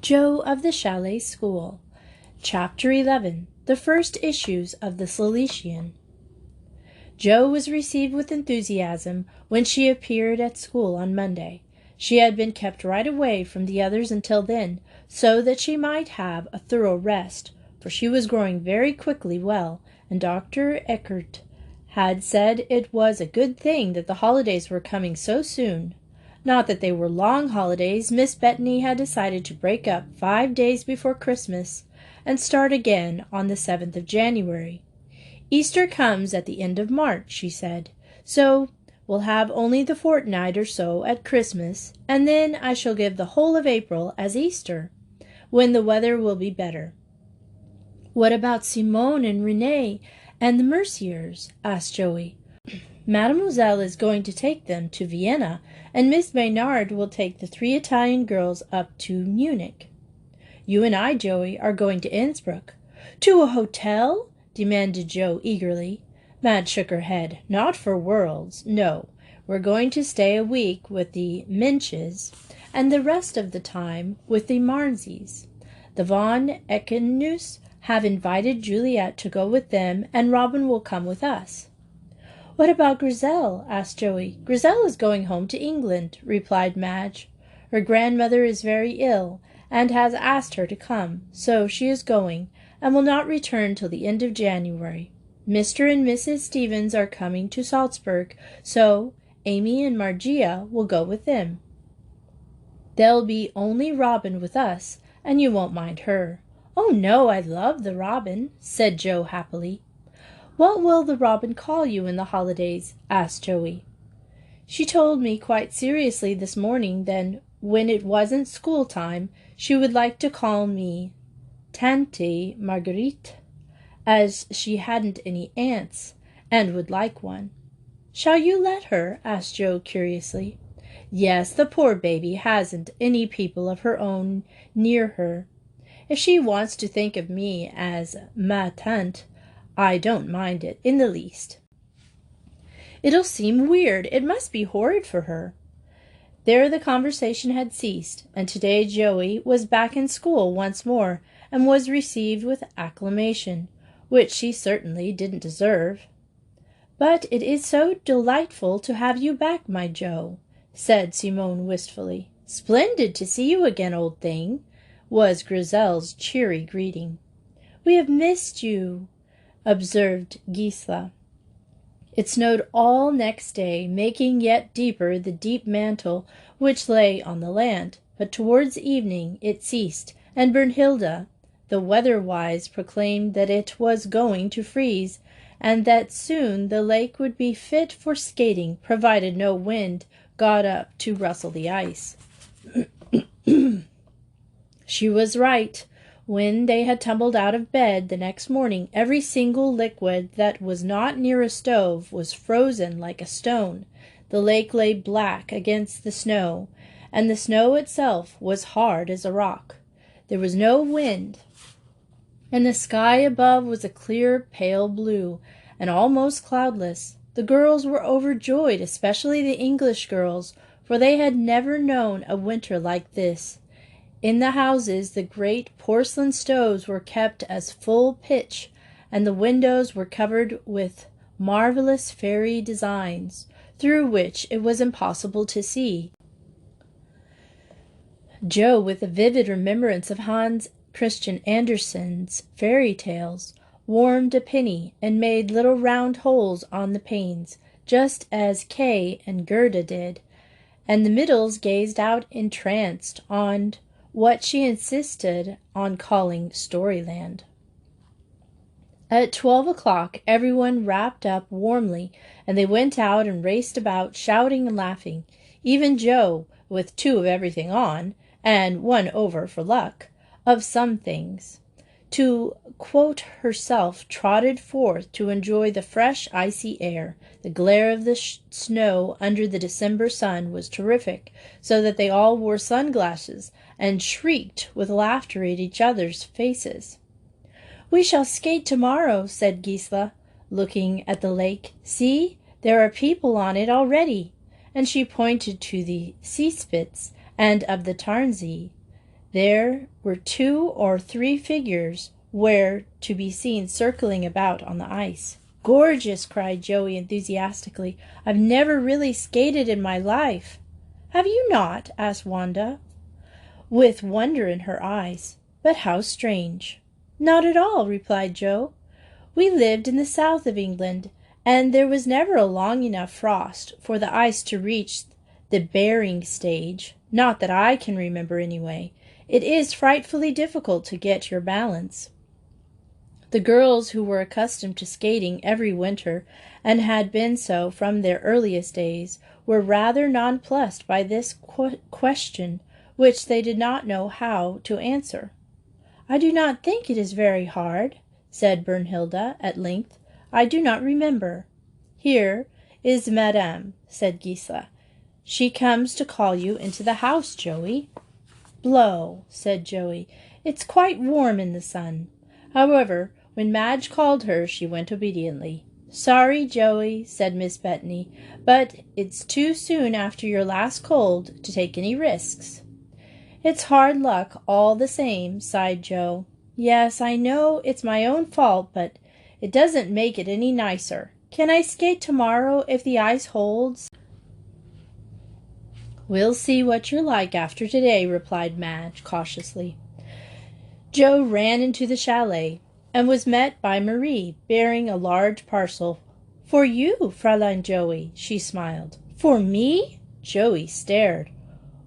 Joe of the Chalet School. Chapter 11. The First Issues of the Cilician. Joe was received with enthusiasm when she appeared at school on Monday. She had been kept right away from the others until then, so that she might have a thorough rest, for she was growing very quickly well, and Dr. Eckert had said it was a good thing that the holidays were coming so soon. Not that they were long holidays. Miss Bethany had decided to break up 5 days before Christmas and start again on the 7th of January. Easter comes at the end of March, she said, so we'll have only the fortnight or so at Christmas, and then I shall give the whole of April as Easter, when the weather will be better. What about Simone and Renee and the Merciers? Asked Joey. Mademoiselle is going to take them to Vienna, and Miss Maynard will take the 3 Italian girls up to Munich. You and I, Joey, are going to Innsbruck. To a hotel? Demanded Joe eagerly. Mad shook her head. Not for worlds. No, we're going to stay a week with the Minches, and the rest of the time with the Marnses. The Von Eckenus have invited Juliet to go with them, and Robin will come with us. What about Grizel? Asked Joey. Grizel is going home to England, replied Madge. Her grandmother is very ill, and has asked her to come, so she is going, and will not return till the end of January. Mr. and Mrs. Stevens are coming to Salzburg, so Amy and Margia will go with them. There'll be only Robin with us, and you won't mind her. Oh, no, I love the Robin, said Joe happily. What will the Robin call you in the holidays? Asked Joey. She told me quite seriously this morning that when it wasn't school time, she would like to call me Tante Marguerite, as she hadn't any aunts, and would like one. Shall you let her? Asked Joe curiously. Yes, the poor baby hasn't any people of her own near her. If she wants to think of me as ma tante, I don't mind it in the least. It'll seem weird. It must be horrid for her. There the conversation had ceased, and today Joey was back in school once more, and was received with acclamation, which she certainly didn't deserve. But it is so delightful to have you back, my Joe, said Simone wistfully. Splendid to see you again, old thing, was Grizel's cheery greeting. We have missed you, observed Gisela. It snowed all next day, making yet deeper the deep mantle which lay on the land, but towards evening it ceased, and Brunhilde, the weather-wise, proclaimed that it was going to freeze, and that soon the lake would be fit for skating, provided no wind got up to rustle the ice. She was right. When they had tumbled out of bed the next morning, every single liquid that was not near a stove was frozen like a stone. The lake lay black against the snow, and the snow itself was hard as a rock. There was no wind, and the sky above was a clear, pale blue, and almost cloudless. The girls were overjoyed, especially the English girls, for they had never known a winter like this. In the houses the great porcelain stoves were kept as full pitch, and the windows were covered with marvelous fairy designs, through which it was impossible to see. Joe, with a vivid remembrance of Hans Christian Andersen's fairy tales, warmed a penny and made little round holes on the panes, just as Kay and Gerda did, and the Middles gazed out entranced on what she insisted on calling Storyland. At 12 o'clock everyone wrapped up warmly, and they went out and raced about, shouting and laughing. Even Joe, with 2 of everything on, and 1 over for luck, of some things, to quote herself, trotted forth to enjoy the fresh icy air. The glare of the snow under the December sun was terrific, so that they all wore sunglasses and shrieked with laughter at each other's faces. We shall skate tomorrow, said Gisela, looking at the lake. See, there are people on it already, and she pointed to the Seespitz and of the Tarnsee. There were 2 or 3 figures were to be seen circling about on the ice. "Gorgeous!" cried Joey enthusiastically. "I've never really skated in my life." "Have you not?" asked Wanda, with wonder in her eyes. "But how strange." "Not at all," replied Joe. "We lived in the south of England, and there was never a long enough frost for the ice to reach the bearing stage. Not that I can remember, anyway. It is frightfully difficult to get your balance." The girls, who were accustomed to skating every winter and had been so from their earliest days, were rather nonplussed by this question, which they did not know how to answer. "I do not think it is very hard," said Brunhilde at length. "I do not remember." "Here is Madame," said Gisela. "She comes to call you into the house, Joey." "Blow," said Joey. "It's quite warm in the sun." However, when Madge called her, she went obediently. "Sorry, Joey," said Miss Bethany, "but it's too soon after your last cold to take any risks." "It's hard luck all the same," sighed Joe. "Yes, I know it's my own fault, but it doesn't make it any nicer. Can I skate tomorrow if the ice holds?" "We'll see what you're like after today," replied Madge cautiously. Joe ran into the chalet and was met by Marie, bearing a large parcel. "For you, Fräulein Joey," she smiled. "For me?" Joey stared.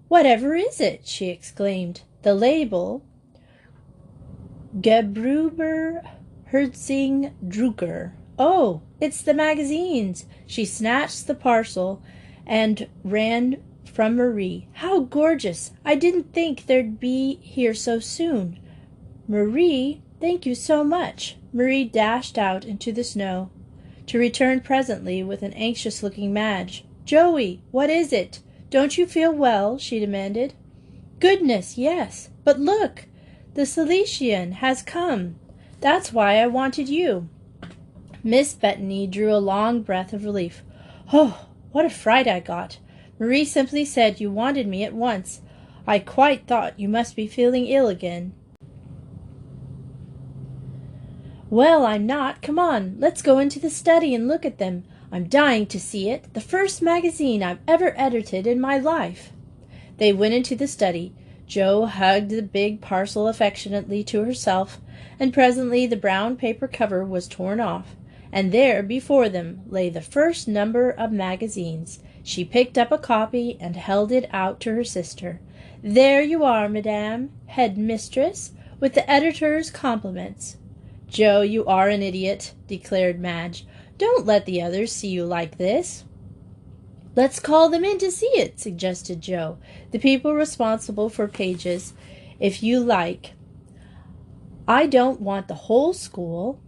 "Whatever is it?" she exclaimed. "The label, Gebrüber Herzing Drucker. Oh, it's the magazines." She snatched the parcel and ran from Marie. "How gorgeous! I didn't think they'd be here so soon." "Marie, thank you so much." Marie dashed out into the snow, to return presently with an anxious-looking Madge. "Joey, what is it? Don't you feel well?" she demanded. "Goodness, yes. But look, the Cilician has come. That's why I wanted you." Miss Bethany drew a long breath of relief. "Oh, what a fright I got. Marie simply said you wanted me at once. I quite thought you must be feeling ill again." "Well, I'm not. Come on, let's go into the study and look at them. I'm dying to see it. The first magazine I've ever edited in my life." They went into the study. Jo hugged the big parcel affectionately to herself, and presently the brown paper cover was torn off, and there before them lay the first number of magazines. She picked up a copy and held it out to her sister. "There you are, Madame, head mistress, with the editor's compliments." "Jo, you are an idiot," declared Madge. "Don't let the others see you like this." "Let's call them in to see it," suggested Jo. "The people responsible for pages, if you like. I don't want the whole school."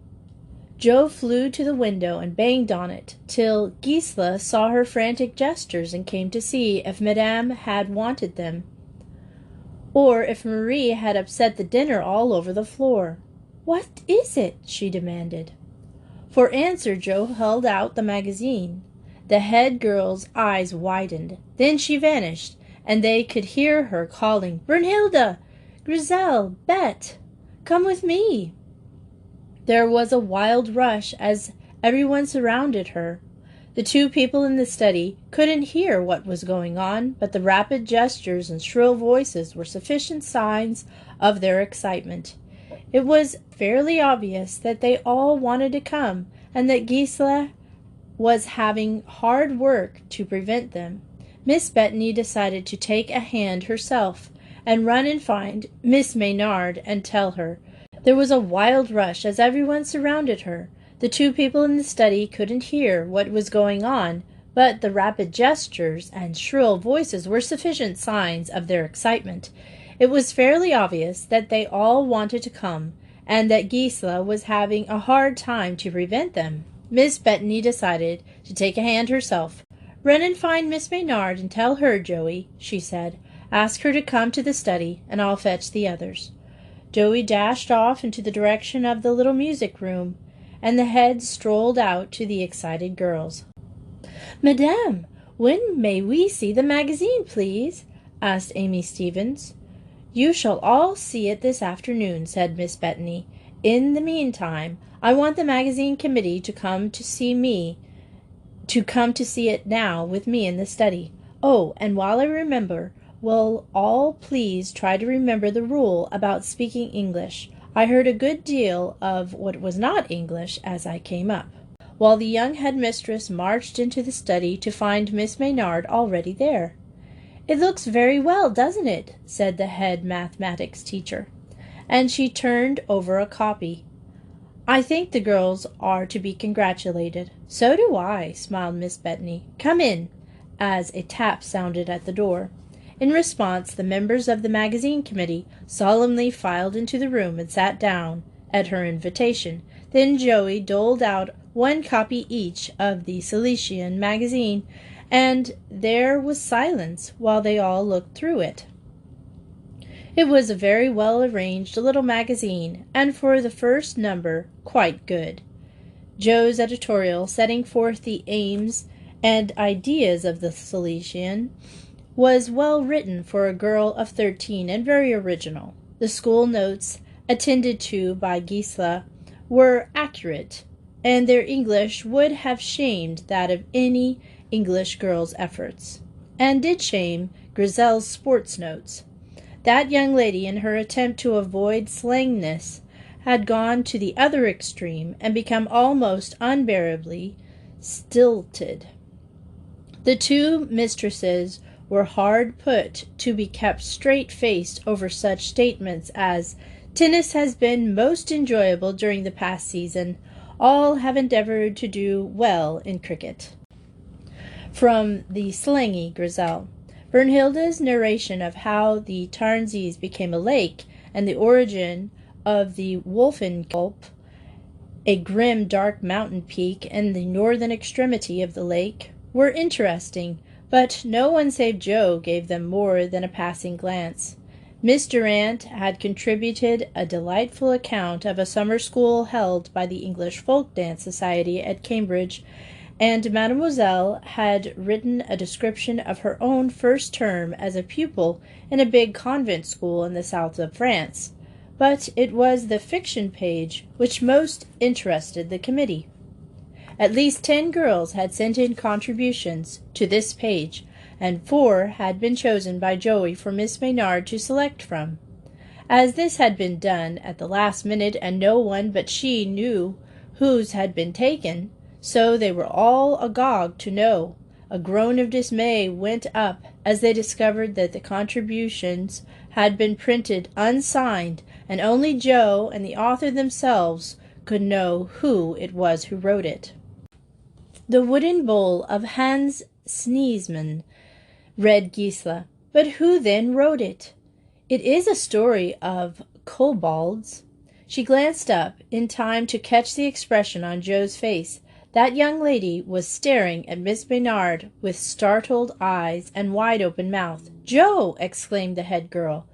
Jo flew to the window and banged on it, till Gisela saw her frantic gestures and came to see if Madame had wanted them, or if Marie had upset the dinner all over the floor. "What is it?" she demanded. For answer, Jo held out the magazine. The head girl's eyes widened. Then she vanished, and they could hear her calling, "Brunhilde! Grisel! Bet! Come with me!" There was a wild rush as everyone surrounded her. The 2 people in the study couldn't hear what was going on, but the rapid gestures and shrill voices were sufficient signs of their excitement. It was fairly obvious that they all wanted to come, and that Gisela was having hard work to prevent them. Miss Bethany decided to take a hand herself and run and find Miss Maynard and tell her. There was a wild rush as everyone surrounded her. The 2 people in the study couldn't hear what was going on, but the rapid gestures and shrill voices were sufficient signs of their excitement. It was fairly obvious that they all wanted to come, and that Gisela was having a hard time to prevent them. Miss Bethany decided to take a hand herself. "Run and find Miss Maynard and tell her, Joey," she said. "Ask her to come to the study, and I'll fetch the others." Joey dashed off into the direction of the little music room, and the heads strolled out to the excited girls. "Madame, when may we see the magazine, please?" asked Amy Stevens. You shall all see it this afternoon, said Miss Bethany. In the meantime, I want the magazine committee to come to see it now with me in the study. Oh, and while I remember, will all please try to remember the rule about speaking English. I heard a good deal of what was not English as I came up. While the young headmistress marched into the study to find Miss Maynard already there. It looks very well, doesn't it? Said the head mathematics teacher, and she turned over a copy. I think the girls are to be congratulated. So do I, smiled Miss Bethany. Come in, as a tap sounded at the door. In response, the members of the magazine committee solemnly filed into the room and sat down at her invitation. Then Joey doled out one copy each of the Salesian magazine, and there was silence while they all looked through it. It was a very well-arranged little magazine, and for the first number, quite good. Joe's editorial, setting forth the aims and ideas of the Salesian, was well written for a girl of 13 and very original. The school notes, attended to by Gisela, were accurate, and their English would have shamed that of any English girl's efforts, and did shame Grizel's sports notes. That young lady, in her attempt to avoid slangness, had gone to the other extreme and become almost unbearably stilted. The two mistresses were hard put to be kept straight-faced over such statements as, "Tennis has been most enjoyable during the past season. All have endeavored to do well in cricket." From the slangy Grizel. Brunhilde's narration of how the Tarnsees became a lake and the origin of the Wolfenkulp, a grim dark mountain peak in the northern extremity of the lake, were interesting, but no one save Joe gave them more than a passing glance. Miss Durant had contributed a delightful account of a summer school held by the English Folk Dance Society at Cambridge, and Mademoiselle had written a description of her own first term as a pupil in a big convent school in the south of France. But it was the fiction page which most interested the committee. At least 10 girls had sent in contributions to this page, and 4 had been chosen by Joey for Miss Maynard to select from. As this had been done at the last minute and no one but she knew whose had been taken, so they were all agog to know. A groan of dismay went up as they discovered that the contributions had been printed unsigned, and only Joe and the author themselves could know who it was who wrote it. The Wooden Bowl of Hans Sneeseman, read Gisela. But who then wrote it? It is a story of kobolds. She glanced up in time to catch the expression on Joe's face. That young lady was staring at Miss Maynard with startled eyes and wide-open mouth. "Joe!" exclaimed the head girl.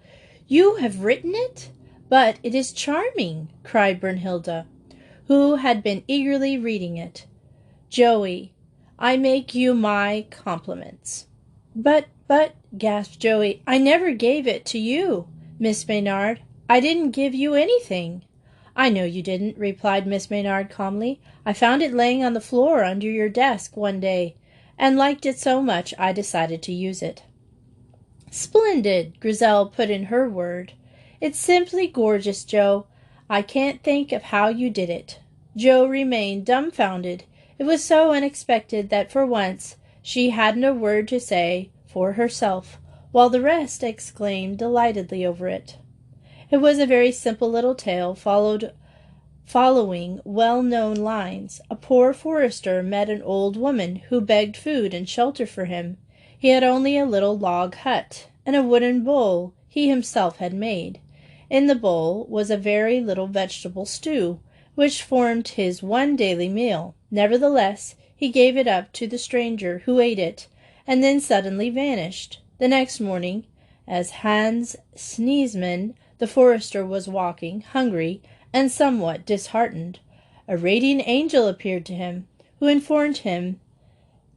"You have written it? But it is charming!" cried Brunhilde, who had been eagerly reading it. "Joey, I make you my compliments." But, gasped Joey, "I never gave it to you, Miss Maynard. I didn't give you anything." "I know you didn't," replied Miss Maynard calmly. "I found it laying on the floor under your desk one day, and liked it so much I decided to use it." "Splendid!" Grizel put in her word. "It's simply gorgeous, Joe. I can't think of how you did it." Joe remained dumbfounded. It was so unexpected that for once she hadn't a word to say for herself, while the rest exclaimed delightedly over it. It was a very simple little tale following well-known lines. A poor forester met an old woman who begged food and shelter for him. He had only a little log hut and a wooden bowl he himself had made. In the bowl was a very little vegetable stew, which formed his one daily meal. Nevertheless, he gave it up to the stranger, who ate it, and then suddenly vanished. The next morning, as Hans Sneeseman, the forester, was walking, hungry and somewhat disheartened, a radiant angel appeared to him, who informed him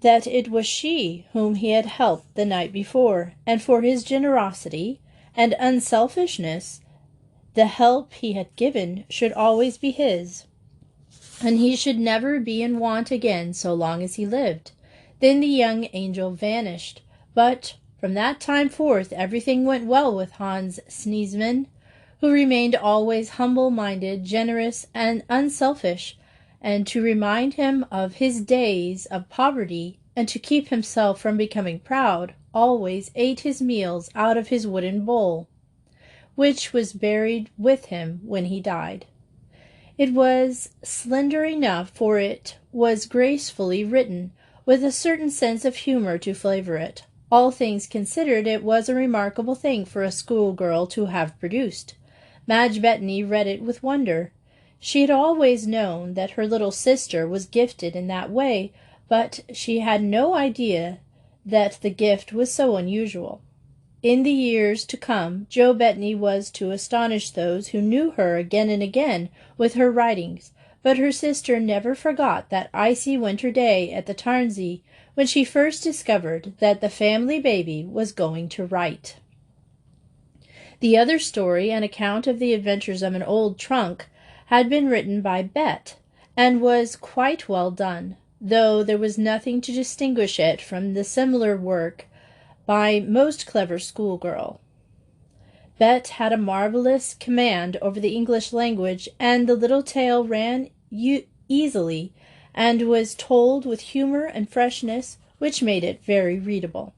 that it was she whom he had helped the night before, and for his generosity and unselfishness, the help he had given should always be his, and he should never be in want again so long as he lived. Then the young angel vanished, but from that time forth everything went well with Hans Sneezeman, who remained always humble-minded, generous, and unselfish, and to remind him of his days of poverty, and to keep himself from becoming proud, always ate his meals out of his wooden bowl, which was buried with him when he died. It was slender enough, for it was gracefully written, with a certain sense of humor to flavor it. All things considered, it was a remarkable thing for a schoolgirl to have produced. Madge Bettany read it with wonder. She had always known that her little sister was gifted in that way, but she had no idea that the gift was so unusual. In the years to come, Jo Bettany was to astonish those who knew her again and again with her writings, but her sister never forgot that icy winter day at the Tarnsey when she first discovered that the family baby was going to write. The other story, an account of the adventures of an old trunk, had been written by Bet, and was quite well done, though there was nothing to distinguish it from the similar work by most clever schoolgirl. Bet had a marvelous command over the English language, and the little tale ran easily, and was told with humor and freshness, which made it very readable.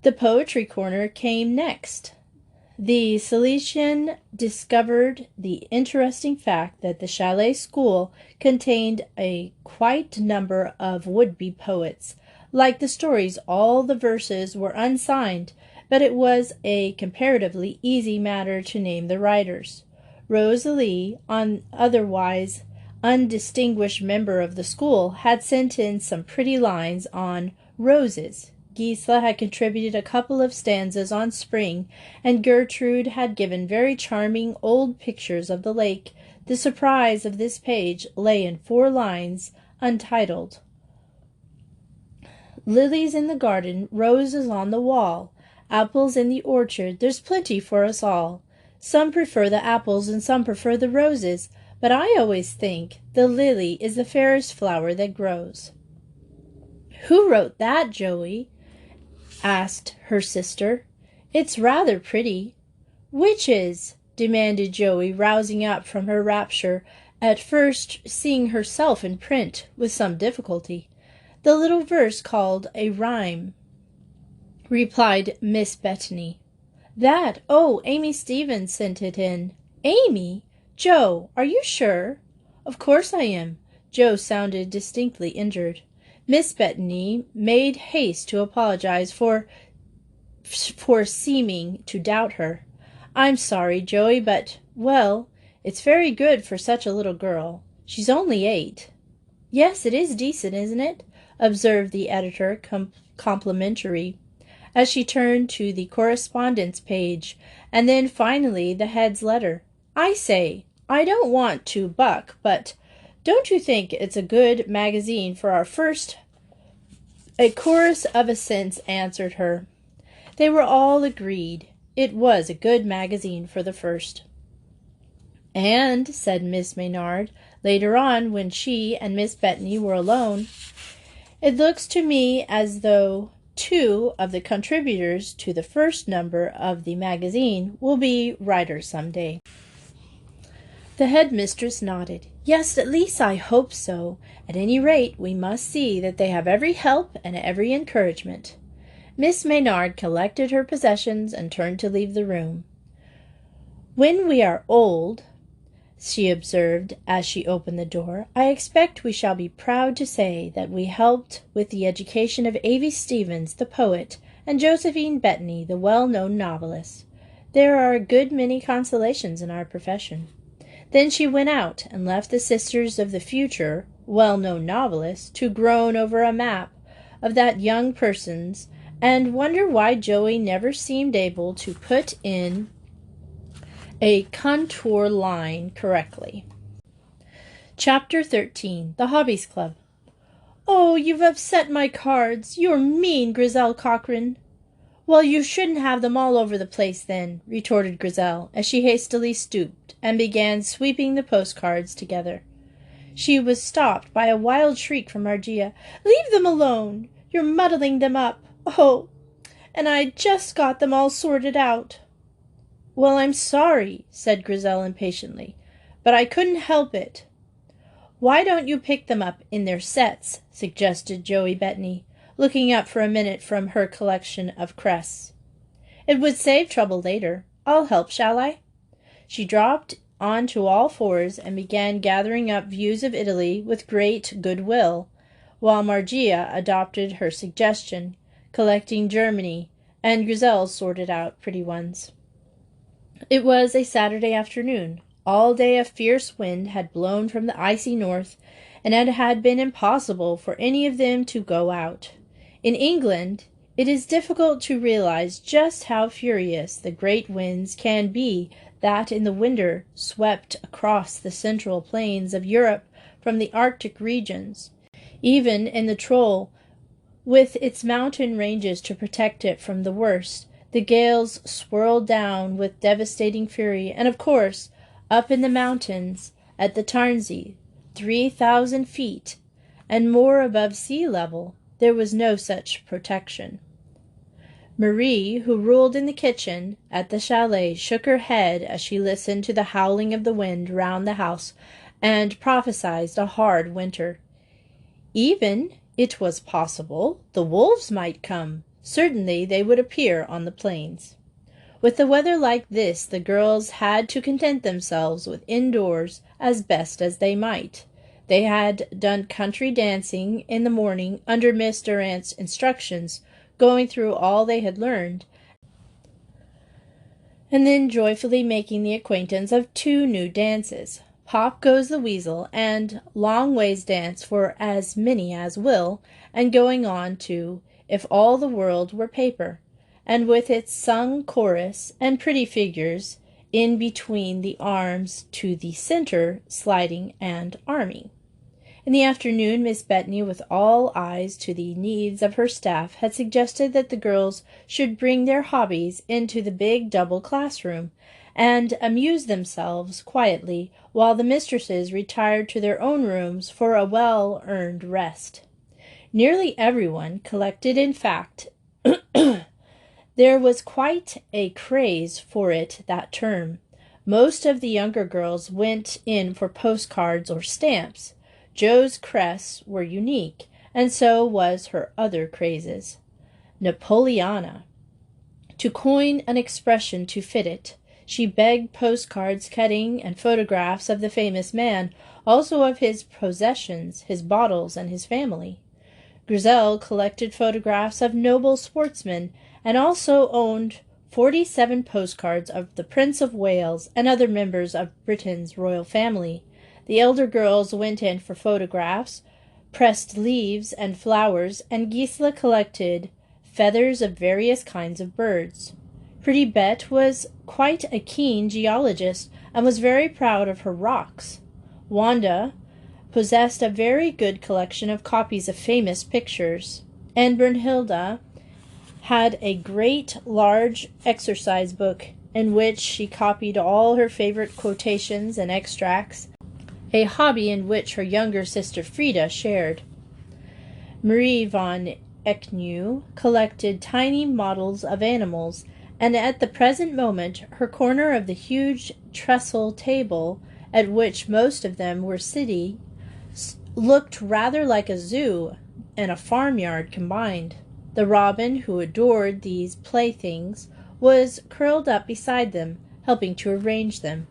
The poetry corner came next. The Salesian discovered the interesting fact that the Chalet School contained a quite number of would-be poets. Like the stories, all the verses were unsigned, but it was a comparatively easy matter to name the writers. Rosalie, an otherwise undistinguished member of the school, had sent in some pretty lines on roses. Gisela had contributed a couple of stanzas on spring, and Gertrude had given very charming old pictures of the lake. The surprise of this page lay in 4 lines, untitled. Lilies in the garden, roses on the wall, apples in the orchard, there's plenty for us all. Some prefer the apples and some prefer the roses, but I always think the lily is the fairest flower that grows. Who wrote that, Joey? Asked her sister. It's rather pretty. Which is? Demanded Joey, rousing up from her rapture, at first seeing herself in print with some difficulty. The little verse called a rhyme, replied Miss Bettany. That? Oh, Amy Stevens sent it in. Amy? Jo, are you sure? Of course I am. Jo sounded distinctly injured. Miss Bettany made haste to apologize for seeming to doubt her. I'm sorry, Joey, but, well, it's very good for such a little girl. She's only 8. Yes, it is decent, isn't it? Observed the editor complimentary, as she turned to the correspondence page, and then finally the head's letter. I say, I don't want to buck, but don't you think it's a good magazine for our first? A chorus of assents answered her. They were all agreed. It was a good magazine for the first. And, said Miss Maynard, later on, when she and Miss Bettany were alone, it looks to me as though 2 of the contributors to the first number of the magazine will be writers some day. The headmistress nodded. Yes, at least I hope so. At any rate, we must see that they have every help and every encouragement. Miss Maynard collected her possessions and turned to leave the room. When we are old, she observed as she opened the door, I expect we shall be proud to say that we helped with the education of Avie Stevens, the poet, and Josephine Bettany, the well-known novelist. There are a good many consolations in our profession. Then she went out and left the sisters of the future well-known novelist to groan over a map of that young person's and wonder why Joey never seemed able to put in a contour line correctly. Chapter 13. The Hobbies Club. Oh, you've upset my cards. You're mean, Griselle Cochran. "Well, you shouldn't have them all over the place, then," retorted Grizel, as she hastily stooped and began sweeping the postcards together. She was stopped by a wild shriek from Margia. "Leave them alone! You're muddling them up! Oh, and I'd just got them all sorted out." "Well, I'm sorry," said Grizel impatiently, "but I couldn't help it." "Why don't you pick them up in their sets?" suggested Joey Bettany, looking up for a minute from her collection of crests. "It would save trouble later. I'll help, shall I?" She dropped on to all fours and began gathering up views of Italy with great goodwill, while Margia adopted her suggestion, collecting Germany, and Grizel sorted out pretty ones. It was a Saturday afternoon. All day a fierce wind had blown from the icy north, and it had been impossible for any of them to go out. In England, it is difficult to realize just how furious the great winds can be that in the winter swept across the central plains of Europe from the Arctic regions. Even in the Troll, with its mountain ranges to protect it from the worst, the gales swirled down with devastating fury, and of course, up in the mountains at the Tarnsey, 3,000 feet and more above sea level, there was no such protection. Marie, who ruled in the kitchen at the chalet, shook her head as she listened to the howling of the wind round the house and prophesied a hard winter. Even, it was possible, the wolves might come. Certainly they would appear on the plains. With the weather like this, the girls had to content themselves with indoors as best as they might. They had done country dancing in the morning under Miss Durrant's instructions, going through all they had learned, and then joyfully making the acquaintance of 2 new dances, Pop Goes the Weasel and Long Ways Dance for as many as will, and going on to If All the World Were Paper, and with its sung chorus and pretty figures in between the arms to the center, sliding, and arming. In the afternoon, Miss Bettany, with all eyes to the needs of her staff, had suggested that the girls should bring their hobbies into the big double classroom and amuse themselves quietly while the mistresses retired to their own rooms for a well-earned rest. Nearly everyone collected, in fact. There was quite a craze for it that term. Most of the younger girls went in for postcards or stamps. Jo's crests were unique, and so was her other crazes. Napoleona. To coin an expression to fit it, she begged postcards, cutting, and photographs of the famous man, also of his possessions, his bottles, and his family. Grizel collected photographs of noble sportsmen, and also owned 47 postcards of the Prince of Wales and other members of Britain's royal family. The elder girls went in for photographs, pressed leaves and flowers, and Gisela collected feathers of various kinds of birds. Pretty Bet was quite a keen geologist and was very proud of her rocks. Wanda possessed a very good collection of copies of famous pictures, and Brunhilde had a great large exercise book in which she copied all her favorite quotations and extracts, a hobby in which her younger sister Frida shared. Marie von Ecknew collected tiny models of animals, and at the present moment her corner of the huge trestle table, at which most of them were sitting, looked rather like a zoo and a farmyard combined. The robin, who adored these playthings, was curled up beside them, helping to arrange them.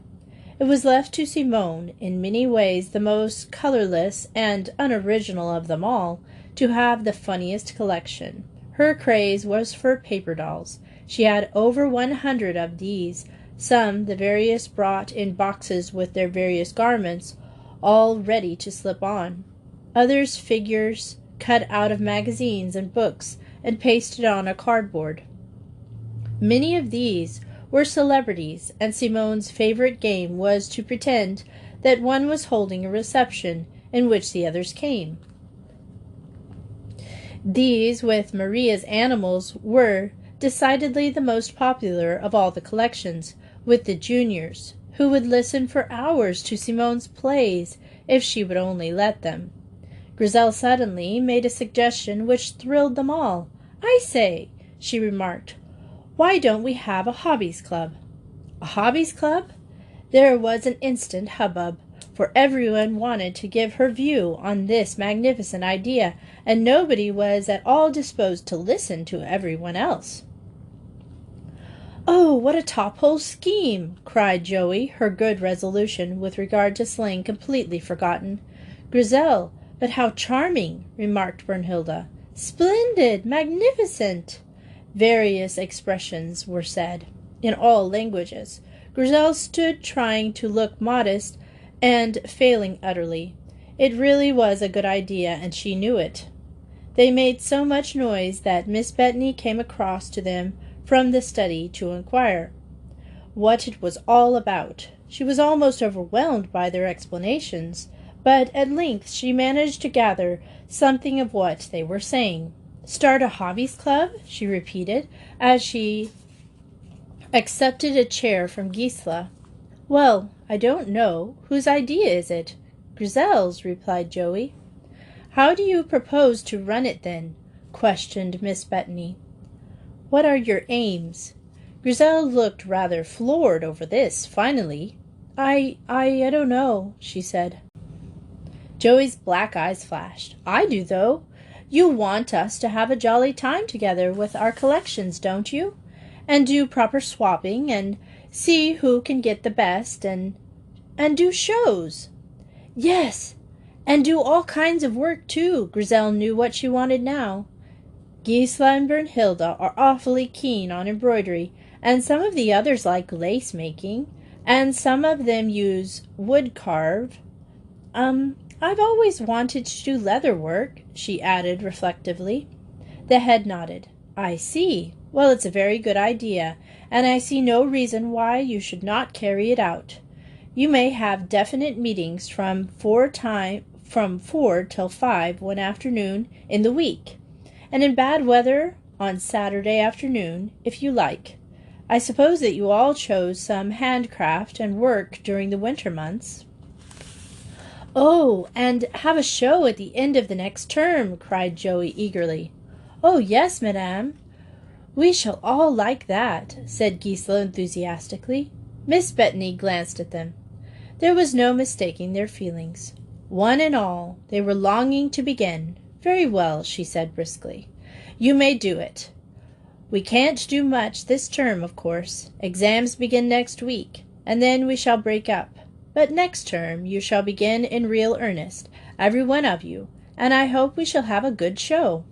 It was left to Simone, in many ways the most colorless and unoriginal of them all, to have the funniest collection. Her craze was for paper dolls. She had over 100 of these, some the various brought in boxes with their various garments, all ready to slip on. Others figures cut out of magazines and books and pasted on a cardboard. Many of these were celebrities, and Simone's favorite game was to pretend that one was holding a reception in which the others came. These, with Maria's animals, were decidedly the most popular of all the collections, with the juniors, who would listen for hours to Simone's plays if she would only let them. Grizel suddenly made a suggestion which thrilled them all. "I say," she remarked, "why don't we have a hobbies club?" A hobbies club? There was an instant hubbub, for everyone wanted to give her view on this magnificent idea, and nobody was at all disposed to listen to everyone else. "Oh, what a top-hole scheme!" cried Joey, her good resolution with regard to slang completely forgotten. "Grizel, but how charming!" remarked Brunhilde. "Splendid! Magnificent!" Various expressions were said, in all languages. Grizel stood trying to look modest and failing utterly. It really was a good idea, and she knew it. They made so much noise that Miss Bettany came across to them from the study to inquire what it was all about. She was almost overwhelmed by their explanations, but at length she managed to gather something of what they were saying. "Start a hobbies club?" she repeated, as she accepted a chair from Gisela. "Well, I don't know. Whose idea is it?" "Grizel's," replied Joey. "How do you propose to run it, then?" questioned Miss Bettany. "What are your aims?" Grizel looked rather floored over this, finally. I don't know," she said. Joey's black eyes flashed. "I do, though. You want us to have a jolly time together with our collections, don't you? And do proper swapping, and see who can get the best, and do shows." "Yes, and do all kinds of work, too." Grizel knew what she wanted now. "Gisela and Brunhilde are awfully keen on embroidery, and some of the others like lace making, and some of them use wood carve. I've always wanted to do leather work," she added reflectively. The head nodded. "I see. Well, it's a very good idea, and I see no reason why you should not carry it out. You may have definite meetings from 4 till 5 one afternoon in the week, and in bad weather on Saturday afternoon, if you like. I suppose that you all chose some handcraft and work during the winter months." "Oh, and have a show at the end of the next term," cried Joey eagerly. "Oh, yes, madame. We shall all like that," said Gisela enthusiastically. Miss Bettany glanced at them. There was no mistaking their feelings. One and all, they were longing to begin. "Very well," she said briskly. "You may do it. We can't do much this term, of course. Exams begin next week, and then we shall break up. But next term you shall begin in real earnest, every one of you, and I hope we shall have a good show."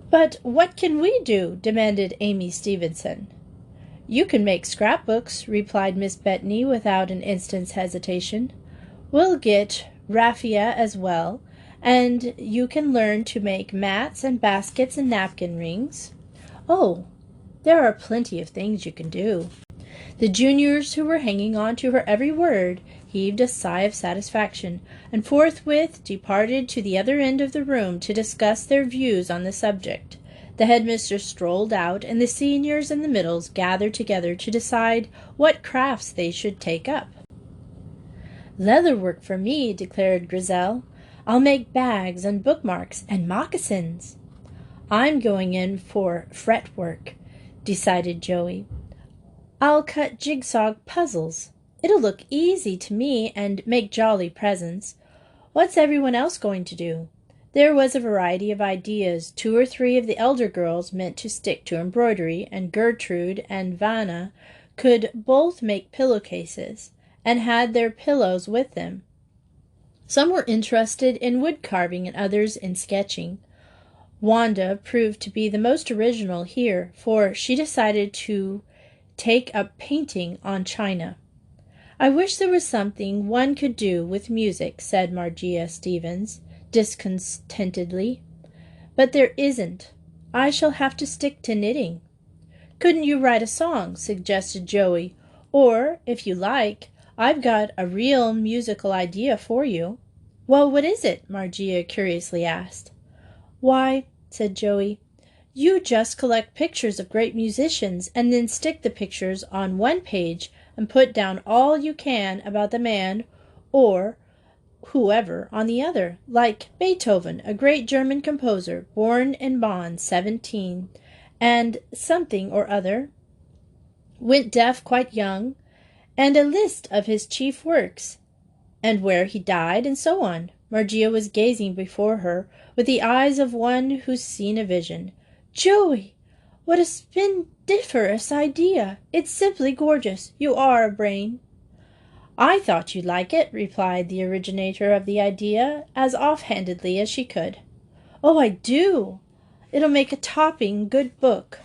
"But what can we do?" demanded Amy Stevenson. "You can make scrapbooks," replied Miss Bettany without an instant's hesitation. "We'll get raffia as well, and you can learn to make mats and baskets and napkin rings. Oh, there are plenty of things you can do." The juniors, who were hanging on to her every word, heaved a sigh of satisfaction, and forthwith departed to the other end of the room to discuss their views on the subject. The headmistress strolled out, and the seniors and the middles gathered together to decide what crafts they should take up. "Leather work for me," declared Grizel. "I'll make bags and bookmarks and moccasins." "I'm going in for fretwork," decided Joey. "I'll cut jigsaw puzzles. It'll look easy to me and make jolly presents. What's everyone else going to do?" There was a variety of ideas. 2 or 3 of the elder girls meant to stick to embroidery, and Gertrude and Vanna could both make pillowcases, and had their pillows with them. Some were interested in wood carving and others in sketching. Wanda proved to be the most original here, for she decided to take up painting on china. "I wish there was something one could do with music," said Margia Stevens discontentedly. "But there isn't. I shall have to stick to knitting." "Couldn't you write a song?" suggested Joey. "Or, if you like, I've got a real musical idea for you." "Well, what is it?" Margia curiously asked. "Why," said Joey, You just collect pictures of great musicians and then stick the pictures on one page and put down all you can about the man or whoever on the other, like Beethoven, a great German composer, born in Bonn, 17, and something or other, went deaf quite young, and a list of his chief works, and where he died, and so on. Margia was gazing before her with the eyes of one who's seen a vision. Joey, what a splendiferous idea! It's simply gorgeous. You are a brain. I thought you'd like it, replied the originator of the idea, as offhandedly as she could. Oh, I do. It'll make a topping good book.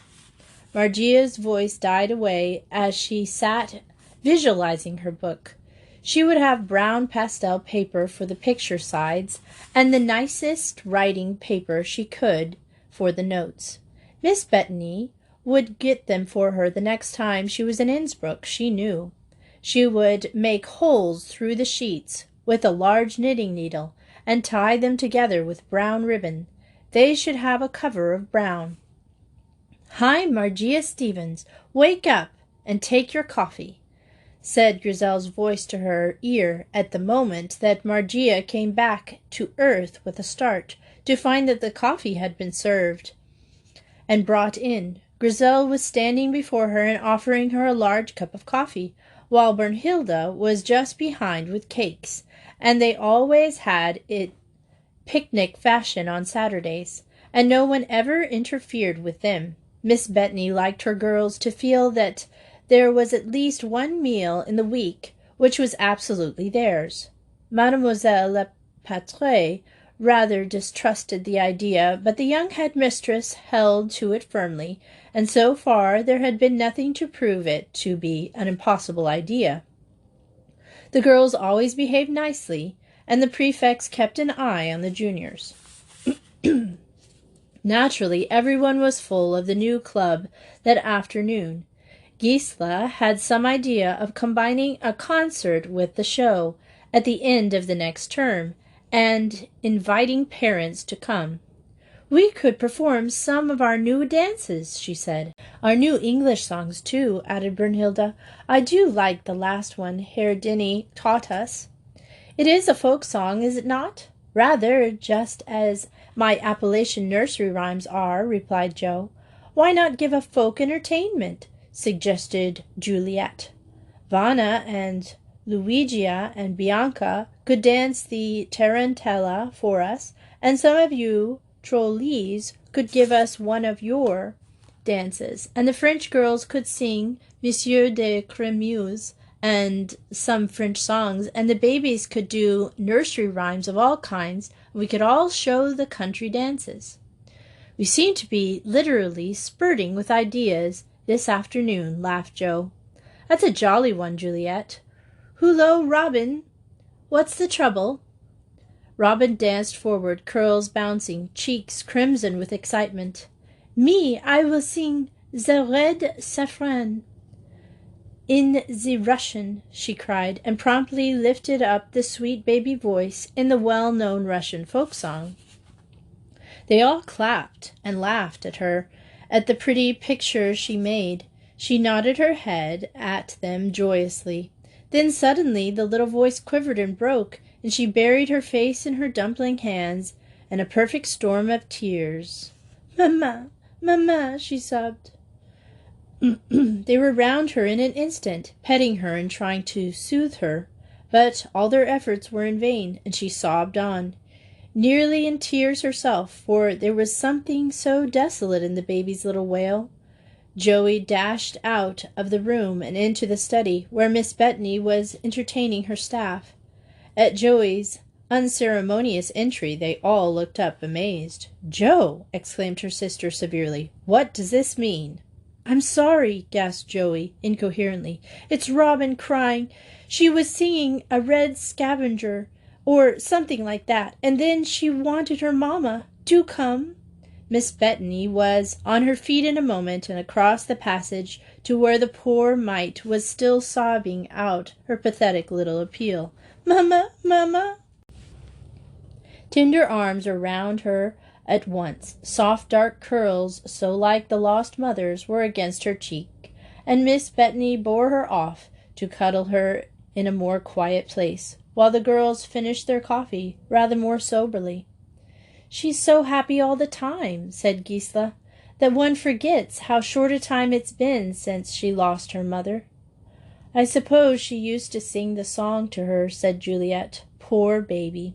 Margia's voice died away as she sat visualizing her book. She would have brown pastel paper for the picture sides, and the nicest writing paper she could for the notes. Miss Bettany would get them for her the next time she was in Innsbruck, she knew. She would make holes through the sheets with a large knitting needle and tie them together with brown ribbon. They should have a cover of brown. Hi, Margia Stevens, wake up and take your coffee, said Grizel's voice to her ear at the moment that Margia came back to earth with a start to find that the coffee had been served and brought in. Grizel was standing before her and offering her a large cup of coffee, while Brunhilde was just behind with cakes, and they always had it picnic fashion on Saturdays, and no one ever interfered with them. Miss Bettany liked her girls to feel that there was at least one meal in the week which was absolutely theirs. Mademoiselle Lepatre rather distrusted the idea, but the young headmistress held to it firmly, and so far there had been nothing to prove it to be an impossible idea. The girls always behaved nicely, and the prefects kept an eye on the juniors. Naturally, everyone was full of the new club that afternoon. Gisela had some idea of combining a concert with the show at the end of the next term, and inviting parents to come. We could perform some of our new dances, she said. Our new English songs, too, added Brunhilde. I do like the last one Herr Denny taught us. It is a folk song, is it not? Rather, just as my Appalachian nursery rhymes are, replied Jo. Why not give a folk entertainment? Suggested Juliet. Vanna and Luigia and Bianca could dance the tarantella for us, and some of you trolleys could give us one of your dances, and the French girls could sing Monsieur de Crémeuse and some French songs, and the babies could do nursery rhymes of all kinds. We could all show the country dances. We seem to be literally spurting with ideas this afternoon, laughed Jo. That's a jolly one, Juliet. Hullo, Robin! What's the trouble? Robin danced forward, curls bouncing, cheeks crimson with excitement. Me, I will sing the red saffron in the Russian, she cried, and promptly lifted up the sweet baby voice in the well-known Russian folk song. They all clapped and laughed at her, at the pretty picture she made. She nodded her head at them joyously. Then suddenly the little voice quivered and broke, and she buried her face in her dumpling hands in a perfect storm of tears. "Mamma, mamma," she sobbed. They were round her in an instant, petting her and trying to soothe her, but all their efforts were in vain, and she sobbed on, nearly in tears herself, for there was something so desolate in the baby's little wail. Joey dashed out of the room and into the study, where Miss Bettany was entertaining her staff. At Joey's unceremonious entry, they all looked up amazed. "Jo!" exclaimed her sister severely. "What does this mean?" "I'm sorry," gasped Joey incoherently. "It's Robin crying. She was singing a red scavenger, or something like that, and then she wanted her mamma. Do come." Miss Bettany was on her feet in a moment and across the passage to where the poor mite was still sobbing out her pathetic little appeal. "Mamma, mamma!" Tender arms around her At once, soft dark curls, so like the lost mother's, were against her cheek, and Miss Bethany bore her off to cuddle her in a more quiet place, while the girls finished their coffee rather more soberly. "She's so happy all the time," said Gisela, "that one forgets how short a time it's been since she lost her mother." "I suppose she used to sing the song to her," said Juliet. "Poor baby."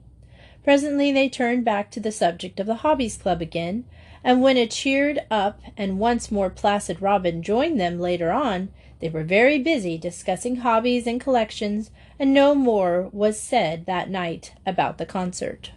Presently they turned back to the subject of the Hobbies Club again, and when a cheered up and once more placid Robin joined them later on, they were very busy discussing hobbies and collections, and no more was said that night about the concert.